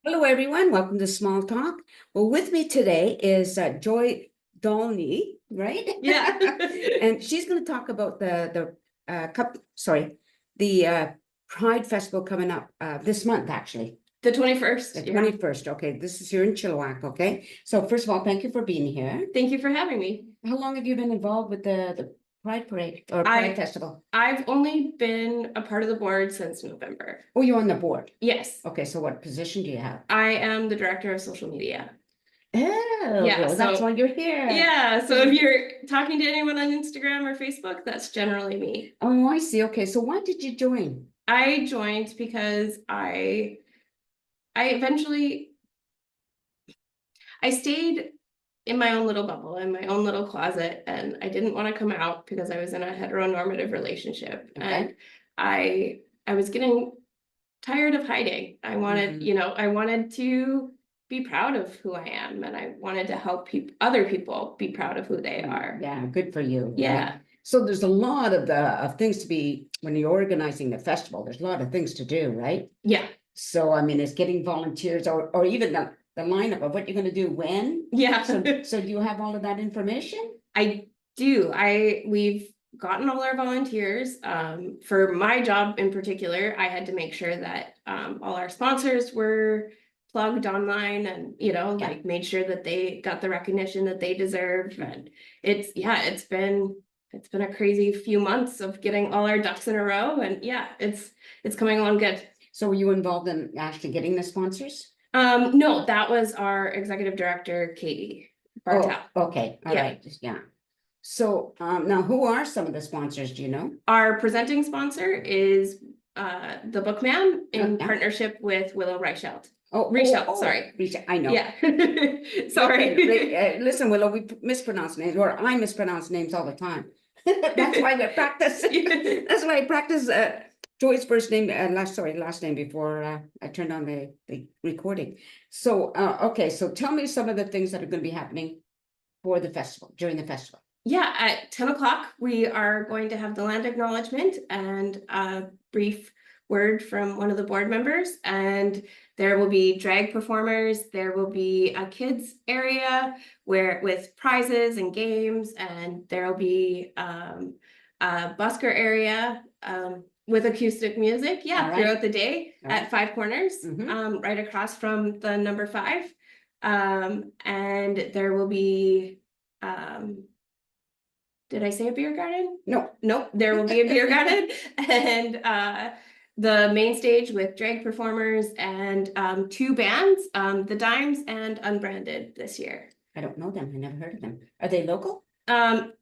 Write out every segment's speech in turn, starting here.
Hello, everyone. Welcome to Small Talk. Well, with me today is Joy Dolny, right? Yeah. And she's going to talk about the Pride Festival coming up this month, actually, The 21st. the Yeah. 21st. Okay, this is here in Chilliwack. Okay, so first of all, thank you for being here. Thank you for having me. How long have you been involved with the Pride Parade or Pride Festival? I've only been a part of the board since November. Oh, you're on the board. Yes. Okay, so what position do you have? I am the director of social media. Oh, Yeah, well, that's so- why you're here. Yeah, so if you're talking to anyone on Instagram or Facebook, that's generally me. Oh, I see. Okay, so why did you join? I joined because I stayed in my own little bubble, in my own little closet, and I didn't want to come out because I was in a heteronormative relationship. Okay. And I was getting tired of hiding. I wanted, Mhm. I wanted to be proud of who I am, and I wanted to help other people be proud of who they are. Yeah, good for you. Right? Yeah. So there's a lot of things to be when you're organizing the festival. There's a lot of things to do, right? Yeah. So I mean, it's getting volunteers or even the lineup of what you're going to do when. Yeah. So do you have all of that information? I do. We've gotten all our volunteers. For my job in particular, I had to make sure that all our sponsors were plugged online and, Yeah. like made sure that they got the recognition that they deserve. And it's been a crazy few months of getting all our ducks in a row. And yeah, it's coming along good. So were you involved in actually getting the sponsors? No, that was our executive director, Katie Bartel. Oh, okay, all Yeah. right, yeah. So now who are some of the sponsors? Do you know? Our presenting sponsor is the Bookman in Okay. partnership with Willow Reichelt. Oh, Reichelt, sorry. I know. Yeah. Sorry. Okay, listen, Willow, we mispronounce names, or I mispronounce names all the time. That's why we practice. That's why I practice Joy's first name, last name before I turned on the recording. So, okay, so tell me some of the things that are going to be happening for the festival, during the festival. Yeah, at 10 o'clock, we are going to have the land acknowledgement and a brief word from one of the board members. And there will be drag performers. There will be a kids area with prizes and games. And there will be a busker area with acoustic music. Yeah, All right. throughout the day All right. at Five Corners, Mhm. right across from the number 5. And there will be did I say a beer garden? No. Nope, there will be a beer garden and the main stage with drag performers and 2 bands, the Dimes and Unbranded this year. I don't know them. I never heard of them. Are they local?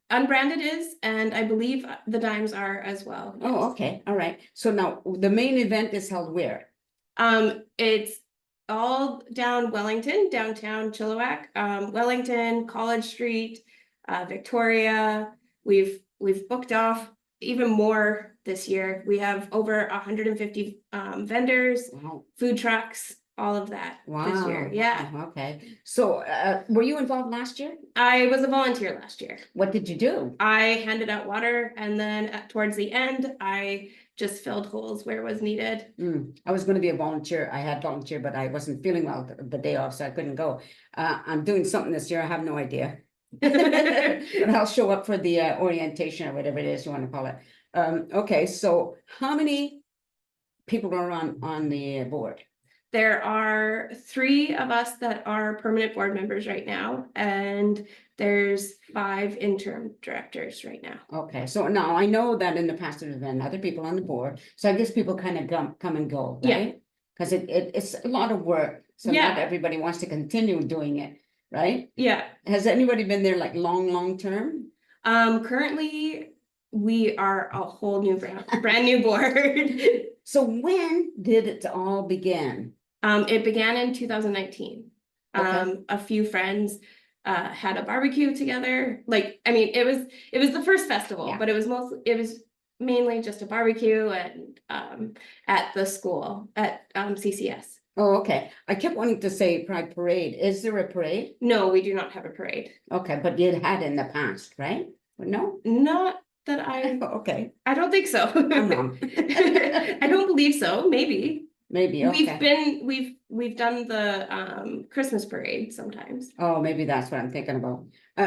Unbranded is, and I believe the Dimes are as well. Yes. Oh, okay, all right. So now the main event is held where? It's all downtown Chilliwack, Wellington, College Street, Victoria. We've booked off even more this year. We have over 150 vendors, Wow. food trucks, all of that this year. Wow. Yeah. Wow, okay. So were you involved last year? I was a volunteer last year. What did you do? I handed out water, and then towards the end, I just filled holes where was needed. I was going to be a volunteer. I had volunteered, but I wasn't feeling well the day off, so I couldn't go. I'm doing something this year. I have no idea. But I'll show up for the orientation or whatever it is you want to call it. Okay, so how many people are on the board? There are 3 of us that are permanent board members right now, and there's 5 interim directors right now. Okay, so now I know that in the past there's been other people on the board, so I guess people kind of come and go, Yeah. right? Because it's a lot of work, so Yeah. not everybody wants to continue doing it, right? Yeah. Has anybody been there like long term? Currently we are a whole new brand new board. So when did it all begin? It began in 2019. Okay. A few friends had a barbecue together. Like, I mean, it was the first festival, Yeah. but it was mainly just a barbecue and at the school at CCS. Oh, okay. I kept wanting to say Pride Parade. Is there a parade? No, we do not have a parade. Okay, but you had in the past, right? No? Not that Okay. I don't think so. I'm wrong. I don't believe so. Maybe. maybe, We've okay. been, we've done the Christmas parade sometimes. Oh, maybe that's what I'm thinking about.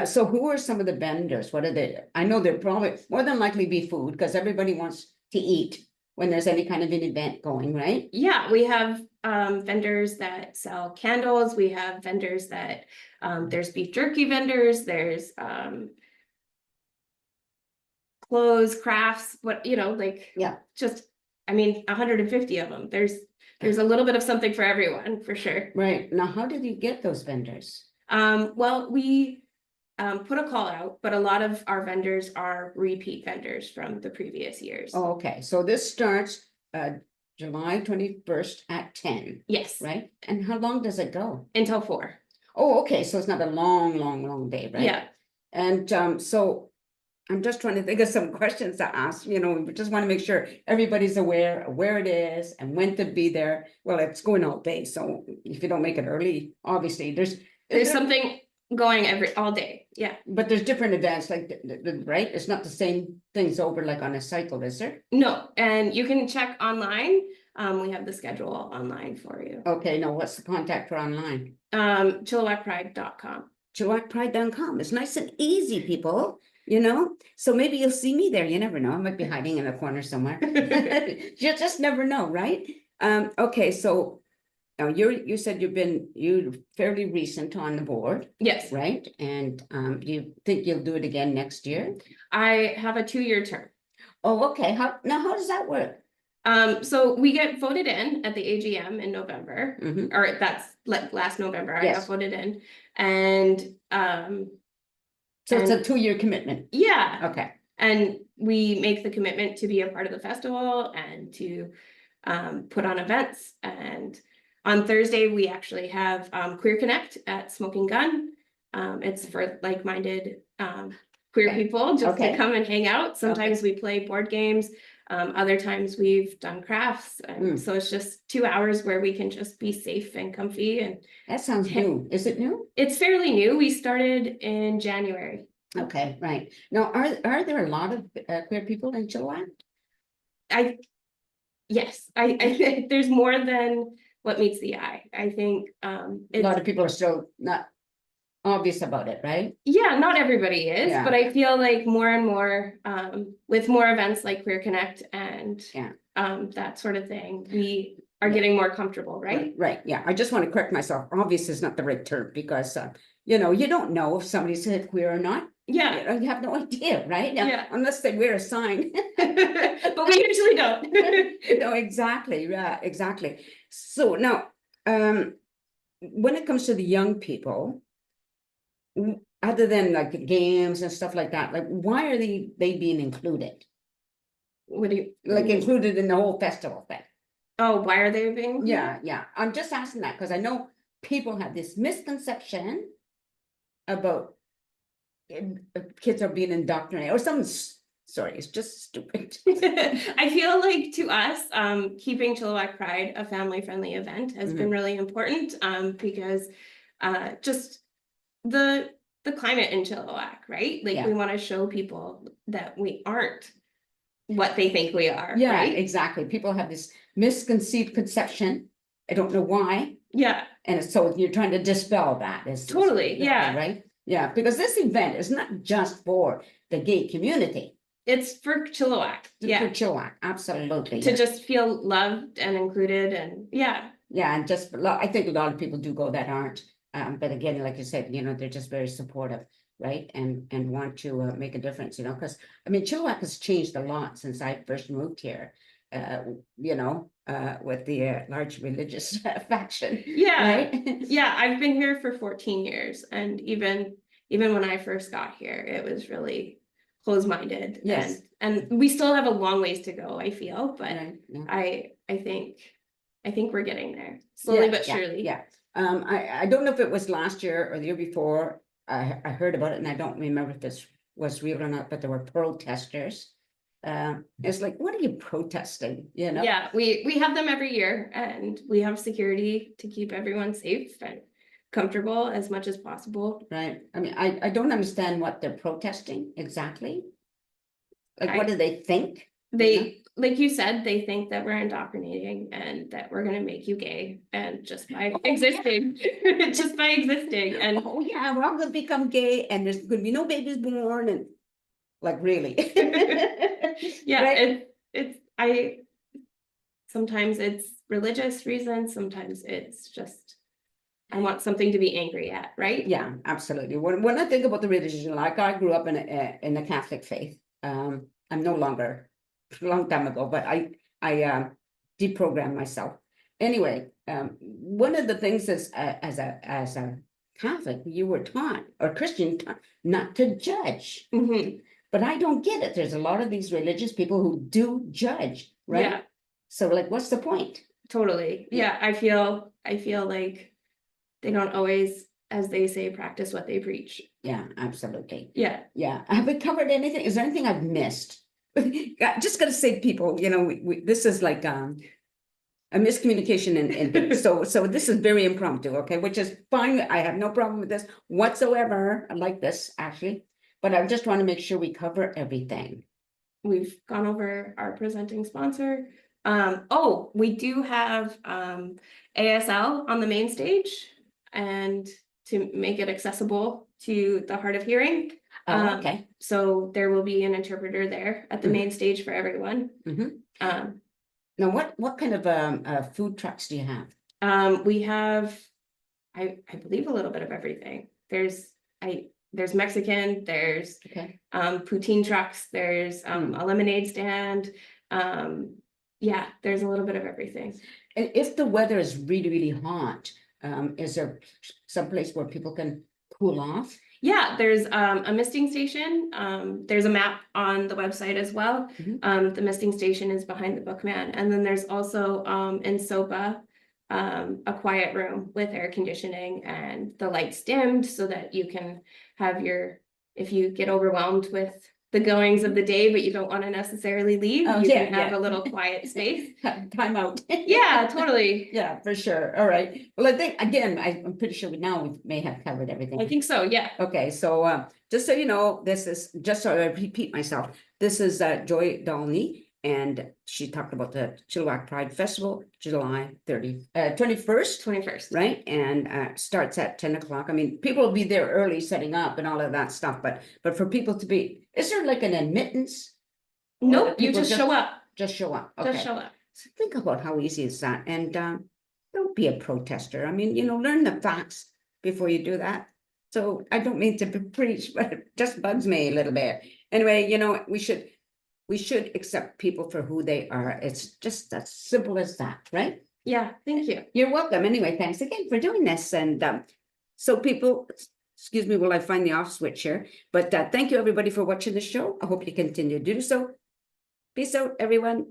So who are some of the vendors? What are they? I know they're probably more than likely be food because everybody wants to eat when there's any kind of an event going, right? Yeah, we have vendors that sell candles, we have vendors that there's beef jerky vendors, there's clothes, crafts, what, you know, like. Yeah. Just, I mean, 150 of them. There's a little bit of something for everyone, for sure. Right. Now, how did you get those vendors? Well, we put a call out, but a lot of our vendors are repeat vendors from the previous years. Oh, okay. So this starts July 21st at 10, Yes, right? And how long does it go? until 4. Oh, okay. So it's not a long day, right? Yeah, And so I'm just trying to think of some questions to ask, you know, we just want to make sure everybody's aware of where it is and when to be there. Well, it's going all day, so if you don't make it early, obviously there's something going all day. Yeah. but there's different events, like, right? It's not the same things over like on a cycle, is there? No, and you can check online. We have the schedule online for you. Okay, now what's the contact for online? Chilliwackpride.com. Chilliwackpride.com. It's nice and easy, people, you know? So maybe you'll see me there. You never know. I might be hiding in a corner somewhere. You just never know, right? Okay, so now you said you're fairly recent on the board, Yes, right? And you think you'll do it again next year? I have a 2-year term. Oh, okay. How does that work? So we get voted in at the AGM in November, Mhm. or that's like last November, I Yes. got voted in. And So it's a 2-year commitment. yeah, Okay. and we make the commitment to be a part of the festival and to put on events. And on Thursday, we actually have Queer Connect at Smoking Gun. It's for like-minded queer Okay. people just Okay. to come and hang out. Sometimes we play board games. Other times we've done crafts. And so it's just 2 hours where we can just be safe and comfy. And That sounds new. Is it new? it's fairly new. We started in January. Okay, right. Now, are there a lot of queer people in Chilliwack? Yes, I think there's more than what meets the eye. I think A it's, lot of people are still not obvious about it, right? yeah, not everybody is, Yeah. but I feel like more and more with more events like Queer Connect and Yeah. that sort of thing, we are getting more comfortable, right? Right, yeah. I just want to correct myself. Obvious is not the right term because you know, you don't know if somebody's queer or not. Yeah, You know, you have no idea, right? Yeah. Unless they wear a sign. but we usually don't. No, exactly, yeah, exactly. So now, when it comes to the young people, other than like the games and stuff like that, like why are they being included? What do you Like included in the whole festival thing? Oh, why are they being? Yeah. I'm just asking that because I know people have this misconception about kids are being indoctrinated or something. Sorry, it's just stupid. I feel like to us, keeping Chilliwack Pride a family-friendly event has been really important, because just the climate in Chilliwack, right? Like Yeah. we want to show people that we aren't what they think we are, Yeah, right? exactly. People have this misconceived conception. I don't know why. Yeah, And so you're trying to dispel that. Totally, yeah. Right? Yeah, because this event is not just for the gay community. it's for Chilliwack, For yeah, Chilliwack, absolutely. to Yeah. just feel loved and included and yeah. Yeah, and just, I think a lot of people do go that aren't. But again, like you said, you know, they're just very supportive, right? And want to make a difference, you know, because I mean, Chilliwack has changed a lot since I first moved here. You know, with the large religious faction. Yeah, Right? yeah, I've been here for 14 years and even when I first got here, it was really close-minded. Yes. And we still have a long ways to go, I feel, but Right, yeah. I think we're getting there slowly Yeah, but yeah, surely. Yeah, I don't know if it was last year or the year before, I heard about it and I don't remember if this was real or not, but there were protesters. It's like, what are you protesting, you know? Yeah, we have them every year and we have security to keep everyone safe and comfortable as much as possible. Right, I mean, I don't understand what they're protesting exactly. Like, what I- do they think? They like you said, they think that we're indoctrinating and that we're gonna make you gay and just by existing, just by existing and Oh, yeah, we're all gonna become gay and there's gonna be no babies born and like really. yeah, Right? sometimes it's religious reasons, sometimes it's just I want something to be angry at, right? Yeah, absolutely. When I think about the religion, like I grew up in a Catholic faith. I'm no longer a long time ago, but I deprogrammed myself. Anyway, one of the things is as a Catholic, you were taught or Christian taught not to judge. Mhm. But I don't get it. There's a lot of these religious people who do judge, right? Yeah, So like, what's the point? totally. Yeah, I feel like they don't always, as they say, practice what they preach. Yeah, absolutely. Yeah. Yeah. Have we covered anything? Is there anything I've missed? Just gonna say, people, you know, this is like a miscommunication and so this is very impromptu, okay, which is fine. I have no problem with this whatsoever. I like this actually, but I just want to make sure we cover everything. We've gone over our presenting sponsor. Oh, we do have ASL on the main stage and to make it accessible to the hard of hearing. Oh, okay. So there will be an interpreter there at the main stage for everyone. Mhm. Um, Now, what kind of food trucks do you have? we have, I believe a little bit of everything. There's Mexican, there's Okay. poutine trucks, there's a lemonade stand. Yeah, there's a little bit of everything. And if the weather is really, really hot, is there some place where people can cool off? Yeah, there's a misting station. There's a map on the website as well. Mhm. The misting station is behind the Bookman. And then there's also in SOPA a quiet room with air conditioning and the lights dimmed so that you can have if you get overwhelmed with the goings of the day, but you don't want to necessarily leave, Oh, you yeah, can have yeah. a little quiet space. Time out. Yeah, totally. Yeah, for sure. All right. Well, I think, again, I'm pretty sure we may have covered everything. I think so, yeah. Okay, so just so you know, this is, just so I repeat myself, this is Joy Dolney, and she talked about the Chilliwack Pride Festival, July 21st, 21st. right? And starts at 10 o'clock. I mean, people will be there early setting up and all of that stuff, but for people to be, is there like an admittance? Or Nope, you people just show up. Just show up, Just okay. show up. So think about how easy is that, and don't be a protester. I mean, you know, learn the facts before you do that. So I don't mean to preach, but it just bugs me a little bit. Anyway, you know, we should accept people for who they are. It's just as simple as that, right? Yeah, thank you. You're welcome. Anyway, thanks again for doing this. And so people, excuse me, while I find the off switch here, but thank you everybody for watching the show. I hope you continue to do so. Peace out, everyone.